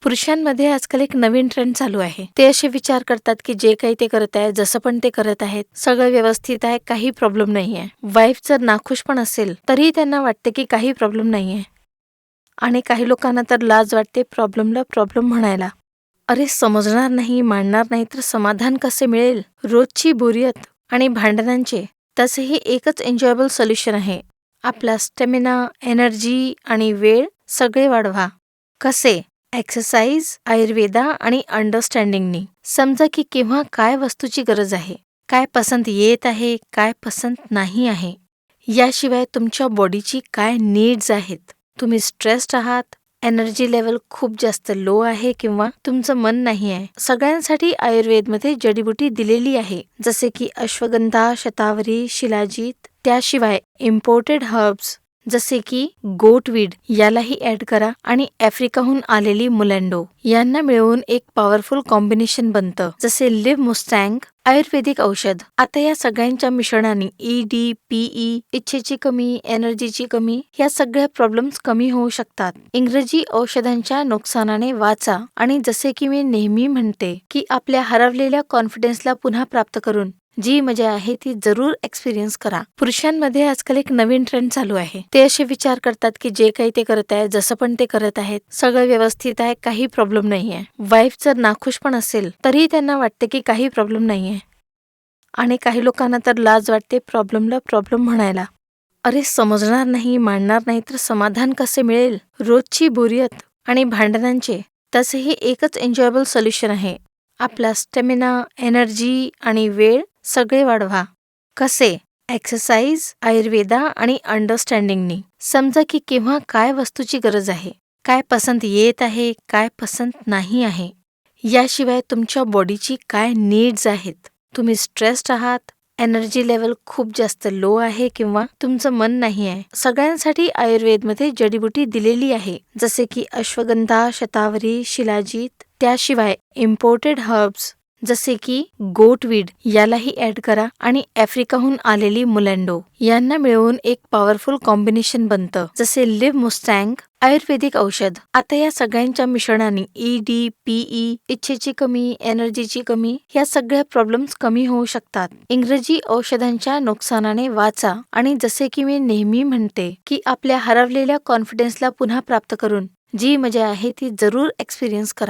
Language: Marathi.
पुरुषांमध्ये आजकाल एक नवीन ट्रेंड चालू आहे. ते असे विचार करतात की जे काही ते करत आहेत, जसं पण ते करत आहेत, सगळं व्यवस्थित आहे, काही प्रॉब्लेम नाहीये. वाईफ जर नाखुश पण असेल तरीही त्यांना वाटते की काही प्रॉब्लेम नाहीये. आणि काही लोकांना तर लाज वाटते प्रॉब्लेमला प्रॉब्लेम म्हणायला. अरे समजणार नाही, मांडणार नाही तर समाधान कसे मिळेल? रोजची बोरियत आणि भांडणांचे तसेही एकच एन्जॉयबल सोल्युशन आहे. आपला स्टॅमिना, एनर्जी आणि वेळ सगळे वाढवा. कसे? एक्सरसाइज, आयुर्वेदा आणि अंडरस्टँडिंगनी. समजा की केव्हा काय वस्तूची गरज आहे, काय पसंत येत आहे, काय पसंत नाही आहे. याशिवाय तुमच्या बॉडीची काय नीड्स आहेत. तुम्ही स्ट्रेस्ड आहात, एनर्जी लेवल खूप जास्त लो आहे किंवा तुमचं मन नाही आहे. सगळ्यांसाठी आयुर्वेदमध्ये जडीबुटी दिलेली आहे, जसे की अश्वगंधा, शतावरी, शिलाजीत. त्याशिवाय इम्पोर्टेड हर्ब्स जसे की गोटवीड यालाही ऍड करा आणि आफ्रिकाहून आलेली मुलँडो यांना मिळवून एक पॉवरफुल कॉम्बिनेशन बनतं, जसे लिव्ह मुस्टँग आयुर्वेदिक औषध. आता या सगळ्यांच्या मिश्रणाने ईडी, पीई, इच्छेची कमी, एनर्जीची कमी या सगळ्या प्रॉब्लेम्स कमी होऊ शकतात. इंग्रजी औषधांच्या नुकसानाने वाचा आणि जसे की मी नेहमी म्हणते की आपल्या हरवलेल्या कॉन्फिडन्सला पुन्हा प्राप्त करून जी मजा आहे ती जरूर एक्सपिरियन्स करा. पुरुषांमध्ये आजकाल एक नवीन ट्रेंड चालू आहे. ते असे विचार करतात की जे काही ते करत आहेत, जसं पण ते करत आहेत, सगळं व्यवस्थित आहे, काही प्रॉब्लेम नाहीये. वाईफ जर नाखुश पण असेल तरीही त्यांना वाटते की काही प्रॉब्लेम नाहीये. आणि काही लोकांना तर लाज वाटते प्रॉब्लेमला प्रॉब्लेम म्हणायला. अरे समजणार नाही, मांडणार नाही तर समाधान कसे मिळेल? रोजची बोरियत आणि भांडणांचे तसेही एकच एन्जॉयबल सोल्युशन आहे. आपला स्टॅमिना, एनर्जी आणि वेळ सगळे वाढवा. कसे? एक्सरसाइज, आयुर्वेदा आणि अंडरस्टँडिंगनी. समजा की केव्हा काय वस्तूची गरज आहे, काय पसंत येत आहे, काय पसंत नाही आहे. याशिवाय तुमच्या बॉडीची काय नीड्स आहेत. तुम्ही स्ट्रेस्ड आहात, एनर्जी लेवल खूप जास्त लो आहे किंवा तुमचं मन नाही आहे. सगळ्यांसाठी आयुर्वेदमध्ये जडीबुटी दिलेली आहे, जसे की अश्वगंधा, शतावरी, शिलाजीत. त्याशिवाय इम्पोर्टेड हर्ब्स जसे की गोटवीड यालाही ऍड करा आणि आफ्रिकाहून आलेली मुलँडो यांना मिळवून एक पॉवरफुल कॉम्बिनेशन बनतं, जसे लिव्ह मुस्टँग आयुर्वेदिक औषध. आता या सगळ्यांच्या मिश्रणाने ईडी, पीई, इच्छेची कमी, एनर्जीची कमी या सगळ्या प्रॉब्लेम्स कमी होऊ शकतात. इंग्रजी औषधांच्या नुकसानाने वाचा आणि जसे की मी नेहमी म्हणते की आपल्या हरवलेल्या कॉन्फिडन्सला पुन्हा प्राप्त करून जी मजा आहे ती जरूर एक्सपिरियन्स करा.